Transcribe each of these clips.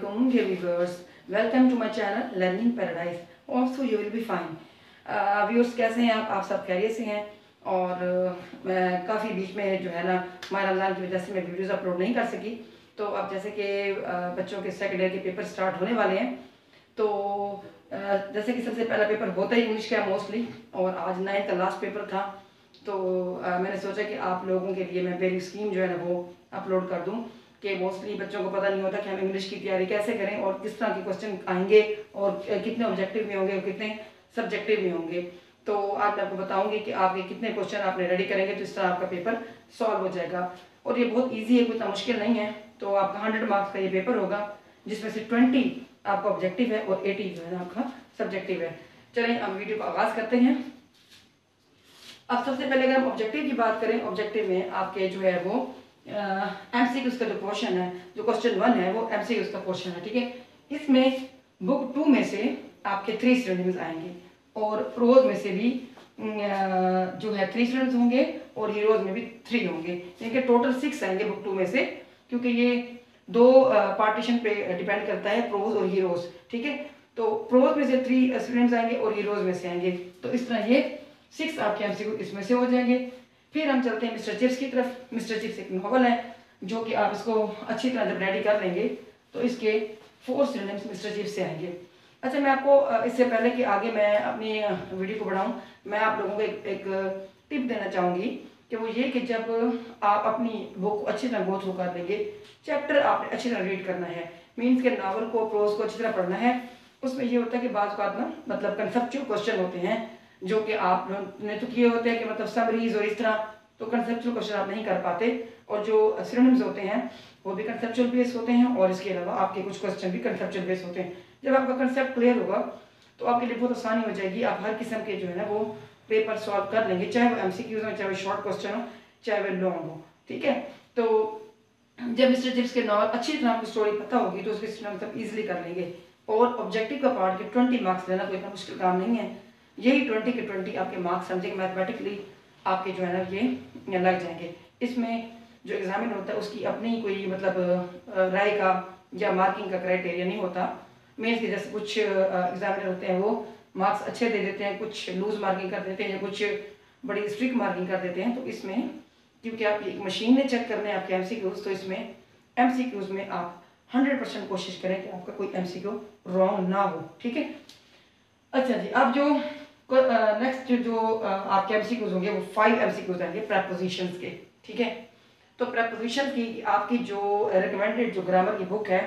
Assalamualaikum dear viewers. Welcome to my channel Learning Paradise. Also you will be fine. Viewers कैसे हैं आप सब खैरियत से हैं? और मैं काफ़ी बीच में जो है ना माह रमज़ान की वजह से मैं वीडियोस अपलोड नहीं कर सकी। तो अब जैसे कि बच्चों के सेकेंड ईयर के पेपर स्टार्ट होने वाले हैं, तो जैसे कि सबसे पहला पेपर होता ही इंग्लिश का मोस्टली, और आज 9th का लास्ट पेपर था। तो मैंने सोचा कि आप लोगों के लिए मैं मेरी स्कीम जो है ना वो अपलोड कर दूं कि मोस्टली बच्चों को पता नहीं होता कि हम इंग्लिश की तैयारी कैसे करें और किस तरह के क्वेश्चन आएंगे और कितने ऑब्जेक्टिव में होंगे और कितने सब्जेक्टिव में होंगे। तो आज मैं आपको बताऊंगी कि आपके कितने क्वेश्चन आपने रेडी करेंगे तो इस तरह आपका पेपर सॉल्व हो जाएगा। और ये बहुत ईजी है, कोई इतना मुश्किल नहीं है। तो आपका 100 मार्क्स का ये पेपर होगा, जिसमें से 20 आपका ऑब्जेक्टिव है और 80 जो है ना आपका सब्जेक्टिव है। चलिए हम वीडियो का आगाज़ करते हैं। अब सबसे पहले अगर हम ऑब्जेक्टिव की बात करें, ऑब्जेक्टिव में आपके जो है वो एमसीक्यूज का जो पोर्शन है, जो क्वेश्चन 1 है वो एमसीक्यूज का पोर्शन है, ठीक है। इसमें बुक 2 में से आपके 3 सिनोनिम्स आएंगे और प्रोज में से भी जो है 3 सिनोनिम्स होंगे और हीरोज में भी 3 होंगे, यानी टोटल 6 आएंगे बुक 2 में से, क्योंकि ये 2 पार्टीशन पे डिपेंड करता है, प्रोज और हीरोज, ठीक है। तो प्रोज में से 3 सिनोनिम्स आएंगे और हीरोज में से आएंगे, तो इस तरह ये 6 आपके एमसीक्यू इसमें से हो जाएंगे। फिर हम चलते हैं मिस्टर चिप्स की तरफ। मिस्टर चिप्स एक नॉवल है जो कि आप इसको अच्छी तरह जब रेडी कर लेंगे तो इसके 4 सिनोनिम्स मिस्टर चिप्स से आएंगे। अच्छा, मैं आपको इससे पहले कि आगे मैं अपनी वीडियो को बढ़ाऊं, मैं आप लोगों को एक टिप देना चाहूँगी कि वो ये कि जब आप अपनी बुक को अच्छी तरह गो थ्रू कर लेंगे, चैप्टर आपने अच्छी तरह रीड करना है, मीन्स के नावल को प्रोज को अच्छी तरह पढ़ना है। उसमें ये होता है कि बाज़ बात ना मतलब कंसेप्चुअल क्वेश्चन होते हैं जो कि आपने तो किए होते हैं कि मतलब समरीज और इस तरह, तो कंसेप्चुअल क्वेश्चन आप नहीं कर पाते। और जो सिनोनिम्स होते हैं वो भी कंसेप्चुअल बेस होते हैं और इसके अलावा आपके कुछ क्वेश्चन भी कंसेप्चुअल बेस होते हैं। जब आपका कंसेप्ट क्लियर होगा तो आपके लिए बहुत आसानी हो जाएगी, आप हर किस्म के जो है ना वो पेपर सॉल्व कर लेंगे, चाहे वो एमसीक्यूज हो, चाहे वो शॉर्ट क्वेश्चन हो, चाहे वो लॉन्ग हो, ठीक है। तो जब मिस्टर चिप्स के नॉवल अच्छी तरह आपको स्टोरी पता होगी तो उसके सिनोनिम्स आप इजीली कर लेंगे। और ऑब्जेक्टिव का पार्ट के 20 मार्क्स लेना कोई इतना मुश्किल काम नहीं है, यही 20 के 20 आपके मार्क्स समझे मैथमेटिकली आपके जो है ना ये लग जाएंगे। इसमें जो एग्जामिनर होता है उसकी अपनी कोई मतलब राय का या मार्किंग का क्राइटेरिया नहीं होता। मीन्स के जैसे कुछ एग्जामिनर होते हैं वो मार्क्स अच्छे दे देते हैं, कुछ लूज मार्किंग कर देते हैं या कुछ बड़ी स्ट्रिक्ट मार्किंग कर देते हैं। तो इसमें क्योंकि आप एक मशीन ने चेक करने हैं आपके एमसीक्यूज, तो इसमें एमसीक्यूज में आप 100% कोशिश करें कि आपका कोई एमसीक्यू रॉन्ग ना हो, ठीक है। अच्छा जी, अब जो नेक्स्ट जो आपके एमसीक्यूज होंगे वो 5 एमसीक्यूज आएंगे प्रेपोजिशंस के, ठीक है। तो प्रेपोजिशन की आपकी जो रिकमेंडेड जो ग्रामर की बुक है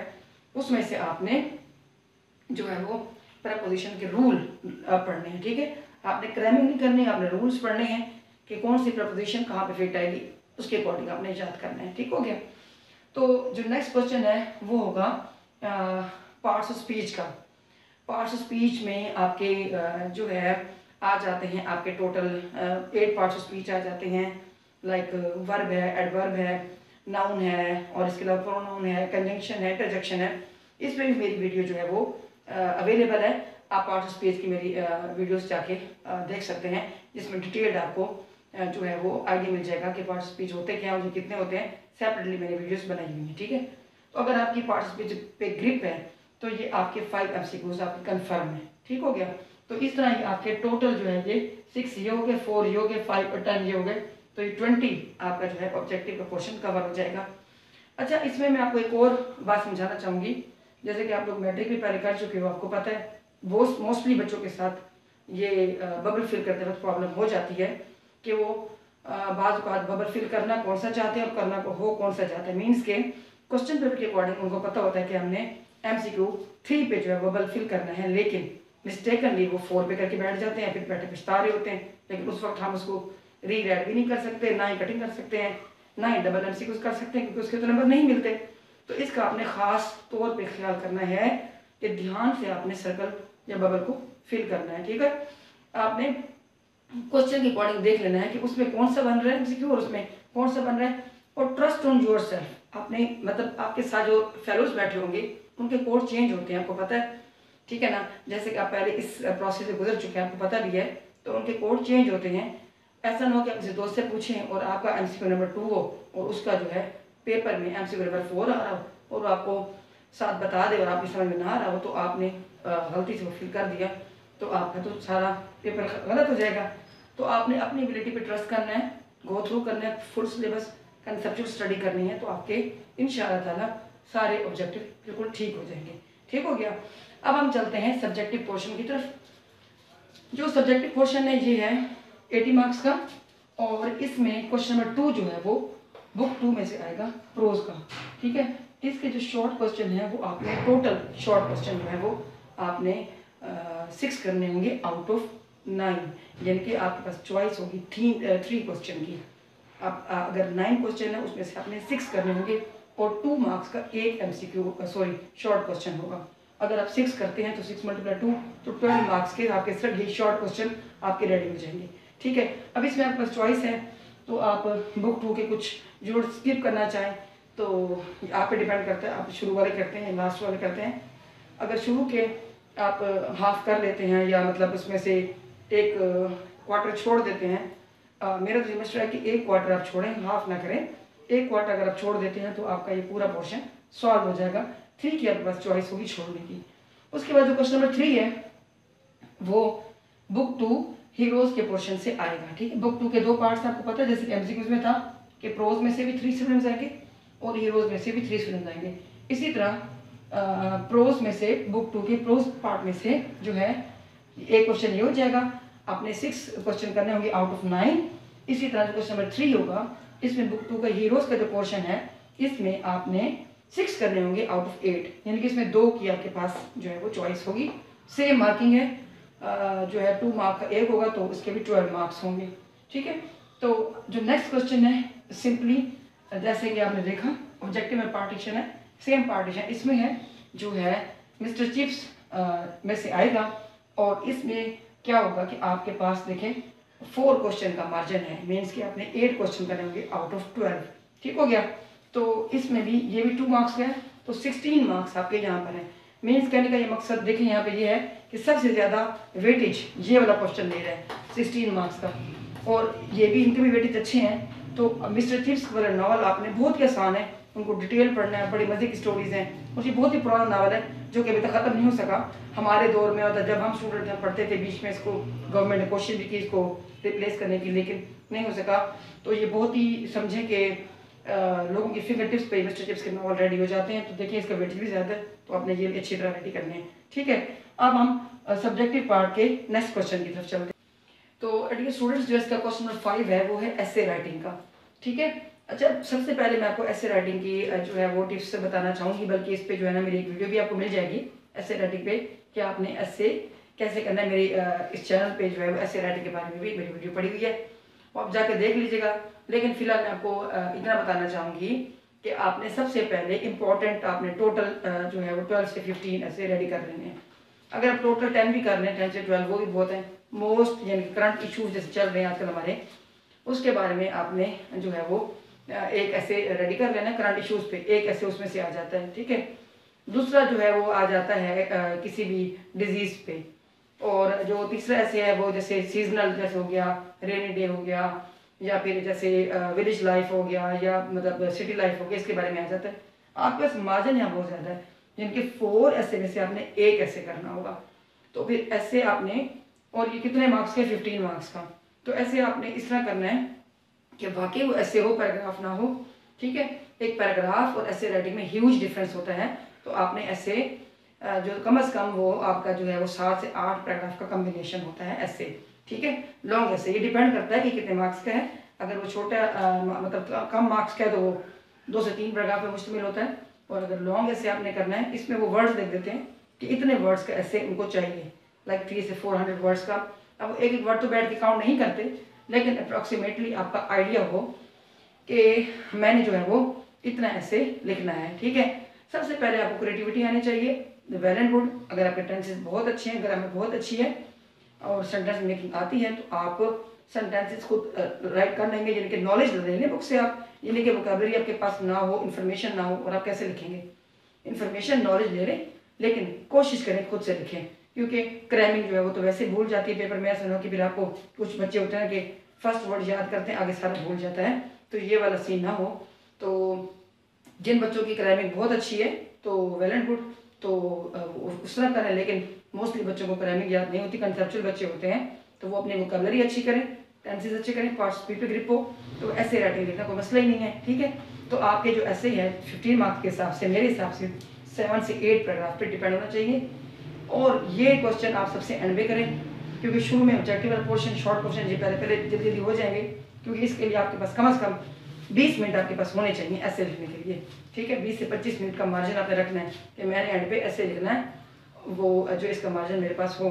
उसमें से आपने जो है वो प्रेपोजिशन के रूल पढ़ने हैं, ठीक है। आपने क्रैमिंग नहीं करनी, आपने रूल्स पढ़ने हैं कि कौन सी प्रेपोजिशन कहाँ पे फिट आएगी, उसके अकॉर्डिंग आपने याद करना है, ठीक हो गया। तो जो नेक्स्ट क्वेश्चन है वो होगा पार्ट्स ऑफ स्पीच का। पार्ट्स ऑफ स्पीच में आपके जो है आ जाते हैं आपके टोटल 8 पार्ट्स ऑफ स्पीच आ जाते हैं, लाइक वर्ब है, एडवर्ब है, नाउन है और इसके अलावा प्रोनाउन है, कंजंक्शन है, इंटरजेक्शन है। इस पर भी मेरी वीडियो जो है वो अवेलेबल है, आप पार्ट्स ऑफ स्पीच की मेरी वीडियोस जाके देख सकते हैं, जिसमें डिटेल्ड आपको जो है वो आइडिया मिल जाएगा कि पार्ट्स ऑफ स्पीच होते क्या हैं और कितने होते हैं। सेपरेटली मैंने वीडियोस बनाई हुई हैं, ठीक है। तो अगर आपकी पार्ट्स ऑफ स्पीच पे ग्रिप है तो ये आपके 5 एमसीक्यूज आपके कंफर्म है, ठीक हो गया। तो इस तरह ही आपके टोटल जो है ये 6 ये हो गए, 4 ये हो गए, 5 और 10 ये हो गए, तो ये 20 आपका जो है ऑब्जेक्टिव का पोर्शन कवर हो जाएगा। अच्छा, इसमें मैं आपको एक और बात समझाना चाहूँगी, जैसे कि आप लोग मैट्रिक भी पहले कर चुके हो, आपको पता है वो मोस्टली बच्चों के साथ ये बबल फिल करते वक्त प्रॉब्लम हो जाती है कि वो बाज़ बबल फिल करना कौन सा चाहते हैं और करना हो कौन सा चाहते हैं। मीन्स के क्वेश्चन पेपर के अकॉर्डिंग उनको पता होता है कि हमने एमसीक्यू 3 पे जो है बबल फिल करना है, लेकिन मिस्टेकनली वो 4 पे करके बैठ जाते हैं, फिर बैठे पछता रहे होते हैं। लेकिन उस वक्त हम उसको रीराइट भी नहीं कर सकते, ना ही कटिंग कर सकते हैं, ना ही डबल एमसीक्यूज कर सकते हैं, क्योंकि उसके तो नंबर नहीं मिलते। तो इसका आपने खास तौर पे ख्याल करना है कि ध्यान से आपने सर्कल या बबल को फिल करना है, ठीक है। आपने क्वेश्चन के अकॉर्डिंग देख लेना है कि उसमें कौन सा बन रहा है एमसीक्यू और उसमें कौन सा बन रहा है। और ट्रस्ट ऑन योरसेल्फ, आपने मतलब आपके साथ जो फेलोज बैठे होंगे उनके कोड चेंज होते हैं, आपको पता है, ठीक है ना। जैसे कि आप पहले इस प्रोसेस से गुजर चुके हैं, आपको पता भी है, तो उनके कोड चेंज होते हैं। ऐसा ना हो कि आप किसी दोस्त से पूछें और आपका एमसीक्यू नंबर 2 हो और उसका जो है पेपर में एमसीक्यू नंबर 4 आ रहा हो और आपको साथ बता दे और आपकी समझ में ना आ रहा हो तो आपने गलती से वो फिल कर दिया तो आपका तो सारा पेपर गलत हो जाएगा। तो आपने अपनी एबिलिटी पे ट्रस्ट करना है, गो थ्रू करना है, फुल सिलेबस कंसेप्चुअल स्टडी करनी है, तो आपके इंशाअल्लाह ताला सारे ऑब्जेक्टिव बिल्कुल ठीक हो जाएंगे। ठीक हो गया। अब हम चलते हैं सब्जेक्टिव पोर्शन की तरफ। जो सब्जेक्टिव पोर्शन है ये है 80 मार्क्स का, और इसमें क्वेश्चन नंबर 2 जो है वो बुक 2 में से आएगा प्रोज का। ठीक है, इसके जो शॉर्ट क्वेश्चन है वो आपने टोटल शॉर्ट क्वेश्चन जो है वो आपने 6 करने होंगे आउट ऑफ 9, यानी कि आपके पास चॉइस होगी 3 क्वेश्चन की। अब अगर 9 क्वेश्चन है उसमें से आपने 6 करने होंगे और 2 मार्क्स का एक MCQ शॉर्ट क्वेश्चन होगा। अगर आप 6 करते हैं तो 6 × 2 तो 12 मार्क्स के आपके सिर्फ ये शॉर्ट क्वेश्चन आपके रेडी हो जाएंगे। ठीक है, अब इसमें आपके पास चॉइस है, तो आप बुक 2 के कुछ जो स्किप करना चाहें तो आप पे डिपेंड करता है, आप शुरू वाले करते हैं या लास्ट वाले करते हैं। अगर शुरू के आप हाफ कर लेते हैं या मतलब उसमें से एक क्वार्टर छोड़ देते हैं, मेरा तो ये मशवरा है कि एक क्वार्टर आप छोड़ें, हाफ ना करें। एक क्वार्टर अगर आप छोड़ देते हैं तो आपका ये पूरा पोर्शन सॉल्व हो जाएगा। 3 की आपके पास चॉइस होगी छोड़ने की। उसके बाद जो क्वेश्चन नंबर 3 है वो बुक 2 हीरोज के पोर्शन से आएगा। ठीक है, बुक 2 के 2 पार्ट्स आपको पता है, जैसे कि MCQs में था कि प्रोज में से भी 3 स्टूडेंट्स आएंगे और हीरोज में से भी 3 स्टूडेंट्स आएंगे। इसी तरह प्रोज में से बुक 2 के प्रोज पार्ट में से जो है एक क्वेश्चन ये हो जाएगा, आपने 6 क्वेश्चन करने होंगे आउट ऑफ 9। इसी तरह जो क्वेश्चन नंबर 3 होगा इसमें बुक 2 का हीरोज का जो पोर्शन है इसमें आपने 6 करने होंगे आउट ऑफ 8, यानी कि इसमें 2 की आपके पास जो है वो चॉइस होगी। सेम मार्किंग है, जो है 2 मार्क का एक होगा तो इसके भी 12 मार्क्स होंगे। ठीक है, तो जो नेक्स्ट क्वेश्चन है सिंपली जैसे कि आपने देखा ऑब्जेक्टिव में पार्टीशन है, सेम पार्टीशन इसमें है जो है मिस्टर चिप्स में से आएगा। और इसमें क्या होगा कि आपके पास देखें 4 क्वेश्चन का मार्जिन है, मीन्स कि आपने 8 क्वेश्चन करने होंगे आउट ऑफ 12। ठीक हो गया, तो इसमें भी ये भी 2 मार्क्स का है तो 16 मार्क्स आपके यहाँ पर है। मीन्स कहने का ये मकसद देखें यहाँ पे ये है कि सबसे ज़्यादा वेटेज ये वाला क्वेश्चन ले रहा है 16 मार्क्स का, और ये भी इनके भी वेटेज अच्छे हैं। तो मिस्टर चिप्स वाला नावल आपने बहुत ही आसान है, उनको डिटेल पढ़ना है, बड़ी मज़े की स्टोरीज़ हैं और ये बहुत ही पुराना नावल है जो कि अभी तक ख़त्म नहीं हो सका। हमारे दौर में होता जब हम स्टूडेंट जब पढ़ते थे बीच में इसको गवर्नमेंट ने कोशिश भी की इसको रिप्लेस करने की, लेकिन नहीं हो सका। तो ये बहुत ही समझें कि लोगों की फिंगर टिप्स पे मिस्टर चिप्स के नावल रेडी हो जाते हैं। तो देखिए इसका वेटेज भी ज़्यादा है तो आपने ये अच्छी तरह रेडी करने हैं। ठीक है, अब हम सब्जेक्टिव पार्ट के नेक्स्ट क्वेश्चन की तरफ चलते हैं। तो डियर स्टूडेंट्स जो इसका क्वेश्चन नंबर 5 है वो है एसे राइटिंग का। ठीक है, अच्छा सबसे पहले मैं आपको एसे राइटिंग की जो है वो टिप्स बताना चाहूँगी, बल्कि इस पे जो है ना मेरी एक वीडियो भी आपको मिल जाएगी एसे राइटिंग पे कि आपने एसे कैसे करना है। मेरी इस चैनल पे जो है एसे राइटिंग के बारे में भी मेरी वीडियो पड़ी हुई है, वो आप जाकर देख लीजिएगा। लेकिन फिलहाल मैं आपको इतना बताना चाहूँगी कि आपने सबसे पहले इम्पोर्टेंट आपने टोटल जो है वो 12 से 15 ऐसे रेडी कर लेने हैं। अगर आप टोटल 10 भी कर लें 10 से 12 वो भी बहुत है। मोस्ट यानी करंट इशूज जैसे चल रहे हैं आजकल हमारे, उसके बारे में आपने जो है वो एक ऐसे रेडी कर लेना। करंट इशूज़ पे एक ऐसे उसमें से आ जाता है। ठीक है, दूसरा जो है वो आ जाता है किसी भी डिजीज़ पे, और जो तीसरा ऐसे है वो जैसे सीजनल जैसे हो गया, रेनी डे हो गया, या फिर जैसे विलेज लाइफ हो गया, या मतलब सिटी लाइफ हो गया, इसके बारे में आ जाता है। आपके पास मार्जिन यहाँ बहुत ज़्यादा है, जिनके 4 ऐसे में से आपने एक ऐसे करना होगा। तो फिर ऐसे आपने, और ये कितने मार्क्स के 15 मार्क्स का, तो ऐसे आपने इस तरह करना है कि वाकई वो ऐसे हो पैराग्राफ ना हो। ठीक है, एक पैराग्राफ और ऐसे राइटिंग में ह्यूज डिफरेंस होता है। तो आपने ऐसे जो कम से कम वो आपका जो है वो 7 से 8 पैराग्राफ का कम्बिनेशन होता है ऐसे। ठीक है, लॉन्ग ऐसे ये डिपेंड करता है कि कितने मार्क्स का है। अगर वो छोटा मतलब कम मार्क्स का है तो वो 2 से 3 पैराग्राफ में मुश्तमिल होता है, और अगर लॉन्ग ऐसे आपने करना है इसमें वो वर्ड्स देख देते हैं कि इतने वर्ड्स का ऐसे उनको चाहिए, लाइक 300 से 400 वर्ड्स का। अब एक एक वर्ड तो बैठ के काउंट नहीं करते, लेकिन अप्रॉक्सीमेटली आपका आइडिया हो कि मैंने जो है वो इतना ऐसे लिखना है। ठीक है, सबसे पहले आपको क्रिएटिविटी आनी चाहिए, वेल एंड गुड। अगर आपके टेंसेस बहुत अच्छे हैं, ग्रामर बहुत अच्छी है और सेंटेंस मेकिंग आती है तो आप सेंटेंसेस खुद राइट कर लेंगे, यानी कि नॉलेज ले लेंगे बुक से आप, यानी कि वोकैबुलरी आपके पास ना हो, इन्फॉर्मेशन ना हो, और आप कैसे लिखेंगे। इन्फॉर्मेशन नॉलेज ले लें, लेकिन कोशिश करें खुद से लिखें, क्योंकि क्रैमिंग जो है वो तो वैसे भूल जाती है पेपर में। ऐसा ना हो कि फिर आपको, कुछ बच्चे होते हैं कि फर्स्ट वर्ड याद करते हैं आगे सारा भूल जाता है, तो ये वाला सीन ना हो। तो जिन बच्चों की क्रैमिंग बहुत अच्छी है तो वेल एंड गुड, तो उस तरह करें। लेकिन मोस्टली बच्चों को ग्रामर याद नहीं होती, कंसेप्चुअल बच्चे होते हैं, तो वो अपनी वोकैबुलरी अच्छी करें, टेंसेस अच्छे करें, पार्ट्स पे ग्रिप हो, तो ऐसे राइटिंग लिखना कोई मसला ही नहीं है। ठीक है, तो आपके जो ऐसे है 15 मार्क्स के हिसाब से मेरे हिसाब से 7 से 8 पैराग्राफ पे डिपेंड होना चाहिए। और ये क्वेश्चन आप सबसे एंड में करें, क्योंकि शुरू में ऑब्जेक्टिव वाला पोर्शन, शॉर्ट क्वेश्चन ये पहले जल्दी जल्दी हो जाएंगे, क्योंकि इसके लिए आपके पास कम से कम 20 मिनट आपके पास होने चाहिए ऐसे लिखने के लिए। ठीक है, 20 से 25 मिनट का मार्जिन आपने रखना है कि मैंने एंड पे ऐसे लिखना है, वो जो इसका मार्जिन मेरे पास हो।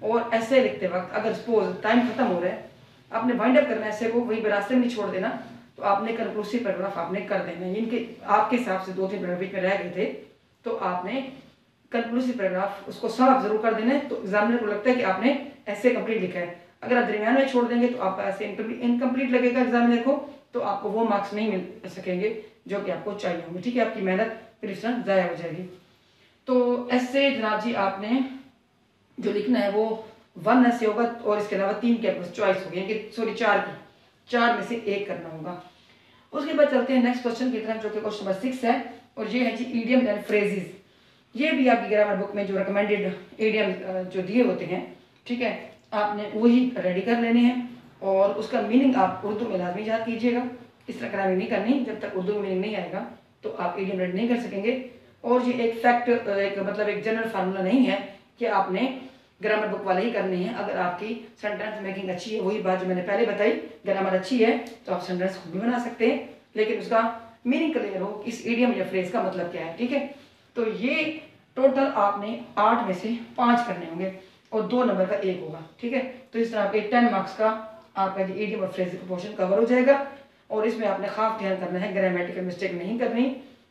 और ऐसे लिखते वक्त अगर सपोज टाइम खत्म हो रहा है, आपने वाइंड अप करना है ऐसे को, वहीं रास्ते में नहीं छोड़ देना, तो आपने कंक्लूसिव पैराग्राफ आपने कर देना है। इनके आपके हिसाब से 2-3 पैराग्राफ बीच में रह गए थे, तो आपने कंक्लूसिव पैराग्राफ उसको सब आप जरूर कर देना है, तो एग्जामिनर को लगता है कि आपने ऐसे कंप्लीट लिखा है। अगर आप दरमियान में छोड़ देंगे तो आप ऐसे इनकम्प्लीट लगेगा एग्जामिनर को, तो आपको वो मार्क्स नहीं मिल सकेंगे जो कि आपको चाहिए होंगे। ठीक है, आपकी मेहनत फिर इस तरह ज़ाया हो जाएगी। तो ऐसे जनाब जी आपने जो लिखना है वो 1 ऐसे होगा, और इसके अलावा 3 के पास चॉइस होगी, यानी कि सॉरी 4 में से 1 करना होगा। उसके बाद चलते हैं नेक्स्ट क्वेश्चन की तरफ, जो कि क्वेश्चन नंबर 6 है, और ये है जी ईडियम एंड फ्रेजेस। ये भी आपकी ग्रामर बुक में जो रिकमेंडेड ईडियम जो दिए होते हैं, ठीक है, आपने वही रेडी कर लेने हैं, और उसका मीनिंग आप उर्दू में लाजमी याद कीजिएगा। इस तरह ग्रामर नहीं करनी, जब तक उर्दू में मीनिंग नहीं आएगा तो आप ईडियम रेडी नहीं कर सकेंगे। और ये एक फैक्ट, एक मतलब एक जनरल फार्मूला नहीं है कि आपने ग्रामर बुक वाले ही करने हैं। अगर आपकी सेंटेंस मेकिंग अच्छी है, वही बात जो मैंने पहले बताई, ग्रामर अच्छी है तो आप सेंटेंस खुद भी बना सकते हैं, लेकिन उसका मीनिंग क्लियर हो, इस ईडियम या फ्रेज का मतलब क्या है। ठीक है, तो ये टोटल आपने 8 में से 5 करने होंगे, और 2 नंबर का 1 होगा। ठीक है, तो इस तरह आपके 10 मार्क्स का आपका ईडियम और फ्रेज का पोर्शन कवर हो जाएगा। और इसमें आपने खास ध्यान करना है, ग्रामेटिकल मिस्टेक नहीं करनी,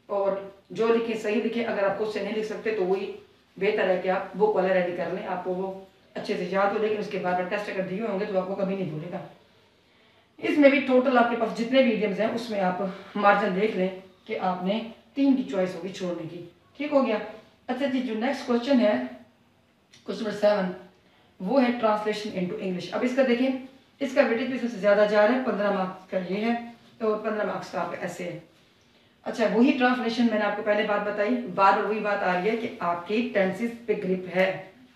और जो लिखे सही लिखे। अगर आप खुद से नहीं लिख सकते तो वही बेहतर है कि आप बुक वाला रेडी कर लें, आपको वो अच्छे से याद हो, लेकिन उसके बाद में टेस्ट अगर दिए होंगे तो आपको कभी नहीं भूलेगा। इसमें भी टोटल आपके पास जितने भी ईडियम्स हैं उसमें आप मार्जिन देख लें कि आपने 3 की चॉइस होगी छोड़ने की। ठीक हो गया। अच्छा जी, जो नेक्स्ट क्वेश्चन है, क्वेश्चन नंबर 7, वो है ट्रांसलेशन इनटू इंग्लिश। अब इसका देखें, इसका वेटेज भी सबसे ज़्यादा जा रहा है, 15 मार्क्स का ये है, तो 15 मार्क्स का आपका ऐसे है। अच्छा, वही ट्रांसलेशन मैंने आपको पहले बात बताई, बार बार वही बात आ रही है कि आपकी टेंसेस पे ग्रिप है।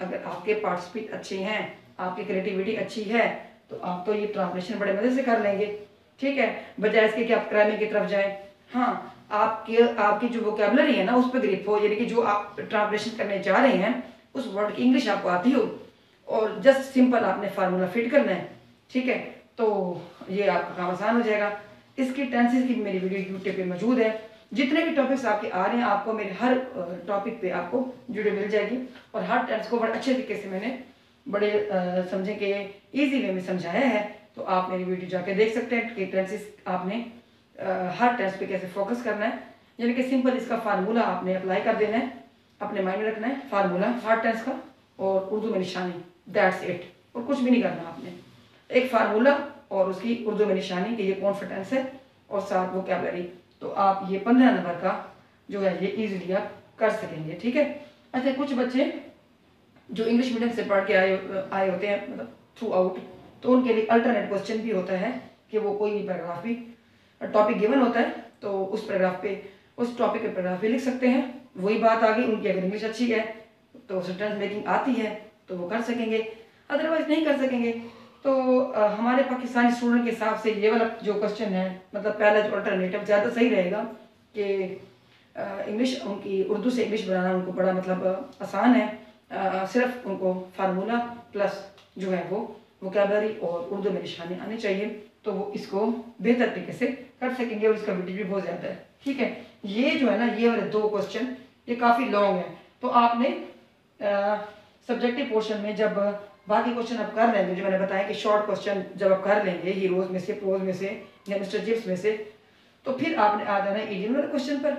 अगर आपके पार्टिसिपेट अच्छे हैं, आपकी क्रिएटिविटी अच्छी है, तो आप तो ये ट्रांसलेशन बड़े मज़े से कर लेंगे। ठीक है, बजाय इसके कि आप ग्रामर की तरफ जाएं। हाँ, आपकी जो वोकैबुलरी है ना उस पर ग्रिप हो, यानी कि जो आप ट्रांसलेशन करने जा रहे हैं उस वर्ड की इंग्लिश आपको आती हो, और जस्ट सिंपल आपने फार्मूला फिट करना है। ठीक है, तो ये आपका काम आसान हो जाएगा। इसकी टेंसेस की मेरी वीडियो यूट्यूब पे मौजूद है। जितने भी टॉपिक्स आपके आ रहे हैं, आपको मेरे हर टॉपिक पे आपको वीडियो मिल जाएगी, और हर टेंस को बड़े अच्छे तरीके से मैंने बड़े समझे कि ईजी वे में समझाया है। तो आप मेरी वीडियो जाके देख सकते हैं कि टेंसेस आपने हर टेंस पे कैसे फोकस करना है। यानी कि सिंपल इसका फार्मूला आपने अप्लाई कर देना है, अपने माइंड में रखना है फार्मूला हर टेंस का, और उर्दू में निशानी, दैट्स इट, और कुछ भी नहीं करना आपने। एक फार्मूला और उसकी उर्दू में निशानी कि ये कौन सा टेंस है, और साथ वोकैबुलरी, तो आप ये 15 नंबर का जो है ये इजीली आप कर सकेंगे। ठीक है। अच्छा, कुछ बच्चे जो इंग्लिश मीडियम से पढ़ के आए होते हैं, मतलब थ्रू आउट, तो उनके लिए अल्टरनेट क्वेश्चन भी होता है कि वो कोई भी पैराग्राफ भी टॉपिक गिवन होता है, तो उस पैराग्राफ पे उस टॉपिक पे पैराग्राफ भी लिख सकते हैं। वही बात आ गई, उनकी अगर इंग्लिश अच्छी है तो सेंटेंस मेकिंग आती है तो वो कर सकेंगे, अदरवाइज नहीं कर सकेंगे। तो हमारे पाकिस्तानी स्टूडेंट के हिसाब से ये वाला जो क्वेश्चन है, मतलब पहला जो अल्टरनेटिव ज़्यादा सही रहेगा कि इंग्लिश, उनकी उर्दू से इंग्लिश बनाना उनको बड़ा मतलब आसान है। सिर्फ उनको फार्मूला प्लस जो है वो वोकैबुलरी और उर्दू में निशानी आने चाहिए, तो वो इसको बेहतर तरीके से कर सकेंगे, और इसका वेटेज भी बहुत ज़्यादा है। ठीक है, ये जो है ना, ये वाले 2 क्वेश्चन ये काफ़ी लॉन्ग है, तो आपने सब्जेक्टिव पोर्शन में जब बाकी क्वेश्चन आप कर लेंगे, जो मैंने बताया कि शॉर्ट क्वेश्चन जब आप कर लेंगे हीरोज में से, प्रोज में से या मिस्टर जिप्स में से, तो फिर आपने आ जाना है ईडियम वाले क्वेश्चन पर।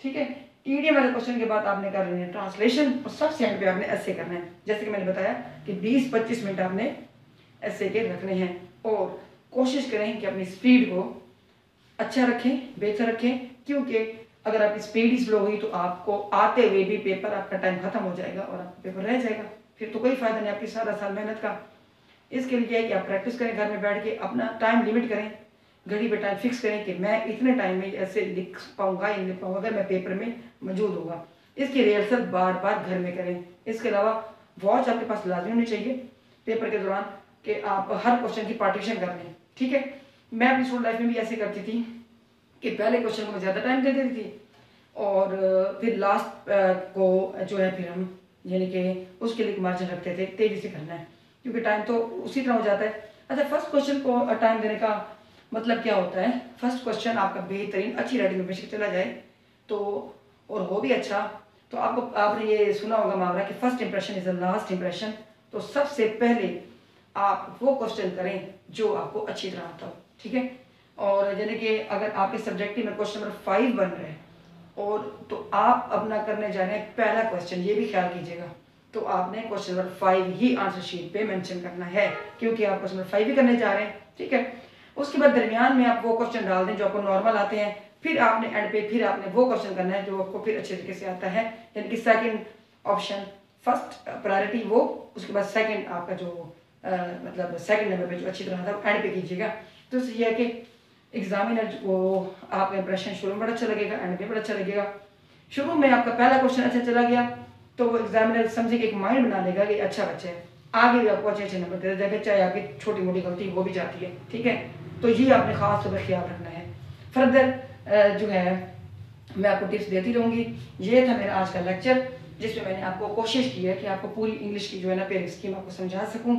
ठीक है, ईडियम वाले क्वेश्चन के बाद आपने कर लेना है ट्रांसलेशन, और सबसे एंड पे आपने ऐसे करना है। जैसे कि मैंने बताया कि 20-25 मिनट आपने ऐसे के रखने हैं, और कोशिश करें कि अपनी स्पीड को अच्छा रखें, बेहतर रखें, क्योंकि अगर आपकी स्पीड ही स्लो हुई तो आपको आते हुए भी पेपर आपका टाइम खत्म हो जाएगा और आपका पेपर रह जाएगा, फिर तो कोई फायदा नहीं आपकी सारा साल मेहनत का। इसके लिए है कि आप प्रैक्टिस करें, घर में बैठ के अपना टाइम लिमिट करें, घड़ी पे टाइम फिक्स करें कि मैं इतने टाइम में ऐसे लिख पाऊंगा या नहीं लिख पाऊंगा अगर मैं पेपर में मौजूद होगा। इसकी रिहर्सल बार बार घर में करें। इसके अलावा वॉच आपके पास लाजमी होनी चाहिए पेपर के दौरान, कि आप हर क्वेश्चन की पार्टीशन कर लें, ठीक है। मैं अपनी स्कूल लाइफ में भी ऐसे करती थी कि पहले क्वेश्चन को मैं ज़्यादा टाइम दे देती थी और फिर लास्ट को जो है फिर हम यानी कि उसके लिए मार्जिन रखते थे, तेज़ी से करना है क्योंकि टाइम तो उसी तरह हो जाता है। अच्छा, फर्स्ट क्वेश्चन को टाइम देने का मतलब क्या होता है? फर्स्ट क्वेश्चन आपका बेहतरीन अच्छी राइटिंग में बेशक चला जाए तो और हो भी अच्छा, तो आपने ये सुना होगा मुहावरा कि first impression is the last impression. तो सबसे पहले आप वो क्वेश्चन करें जो आपको अच्छी तरह आता हो, ठीक है। और यानी कि अगर आपके सब्जेक्टिव में क्वेश्चन नंबर 5 बन रहे हैं और तो आप अपना करने जा रहे हैं पहला क्वेश्चन, ये भी ख्याल कीजिएगा, तो आपने क्वेश्चन नंबर 5 ही आंसर शीट पे मेंशन करना है क्योंकि आप क्वेश्चन नंबर 5 ही करने जा रहे हैं, ठीक है। उसके बाद दरमियान में आप वो क्वेश्चन डाल दें जो आपको नॉर्मल आते हैं, फिर आपने एंड पे फिर आपने वो क्वेश्चन करना है जो आपको फिर अच्छे तरीके से आता है, यानी कि सेकंड ऑप्शन, फर्स्ट प्रायोरिटी वो, उसके बाद सेकंड आपका जो मतलब सेकंड नंबर पे जो अच्छी तरह आता है एंड पे कीजिएगा। तो इससे ये है कि एग्जामिनर वो आपका इंप्रेशन शुरू में बड़ा अच्छा लगेगा, एंड में बड़ा अच्छा लगेगा। शुरू में आपका पहला क्वेश्चन अच्छा चला गया तो वो एग्जामिनर समझे कि एक माइंड बना लेगा कि अच्छा बच्चा है, आगे भी आपको अच्छे अच्छे नंबर दे देगा, चाहे आपकी छोटी मोटी गलती वो भी जाती है, ठीक है। तो ये आपने खास तौर पर ख्याल रखना है। फर्दर जो है मैं आपको टिप्स देती रहूँगी। ये था मेरा आज का लेक्चर जिसमें मैंने आपको कोशिश की है कि आपको पूरी इंग्लिश की जो है ना पेयरिंग स्कीम आपको समझा सकूँ,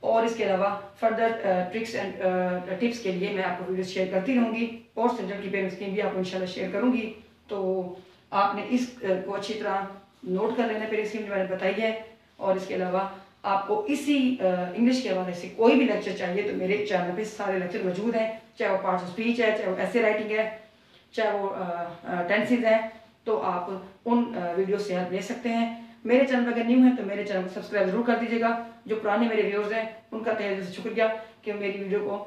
और इसके अलावा फर्दर ट्रिक्स एंड टिप्स के लिए मैं आपको वीडियो शेयर करती रहूँगी और सब्जेक्ट की पेयरिंग स्कीम भी आपको इंशाल्लाह शेयर करूँगी। तो आपने इस को अच्छी तरह नोट कर लेना पेयरिंग स्कीम जो मैंने बताई है। और इसके अलावा आपको इसी इंग्लिश के हवाले से कोई भी लेक्चर चाहिए तो मेरे चैनल पे सारे लेक्चर मौजूद हैं, चाहे वो पार्ट्स ऑफ स्पीच है, चाहे वो ऐसे राइटिंग है, चाहे वो टेंसेज हैं, तो आप उन वीडियो से हेल्प ले सकते हैं। मेरे चैनल पर अगर न्यू है तो मेरे चैनल को सब्सक्राइब जरूर कर दीजिएगा। जो पुराने मेरे व्यूअर्स हैं उनका तहे दिल से शुक्रिया कि मेरी वीडियो को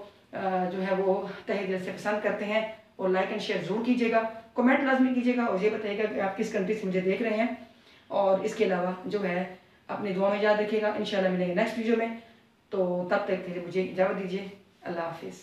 जो है वो तहे दिल से पसंद करते हैं, और लाइक एंड शेयर जरूर कीजिएगा, कमेंट लाजमी कीजिएगा और ये बताइएगा कि आप किस कंट्री से मुझे देख रहे हैं। और इसके अलावा जो है अपनी दुआ में याद रखिएगा। इंशाल्लाह मिलेंगे नेक्स्ट वीडियो में, तो तब तक के लिए मुझे इजाज़त दीजिए। अल्लाह हाफिज़।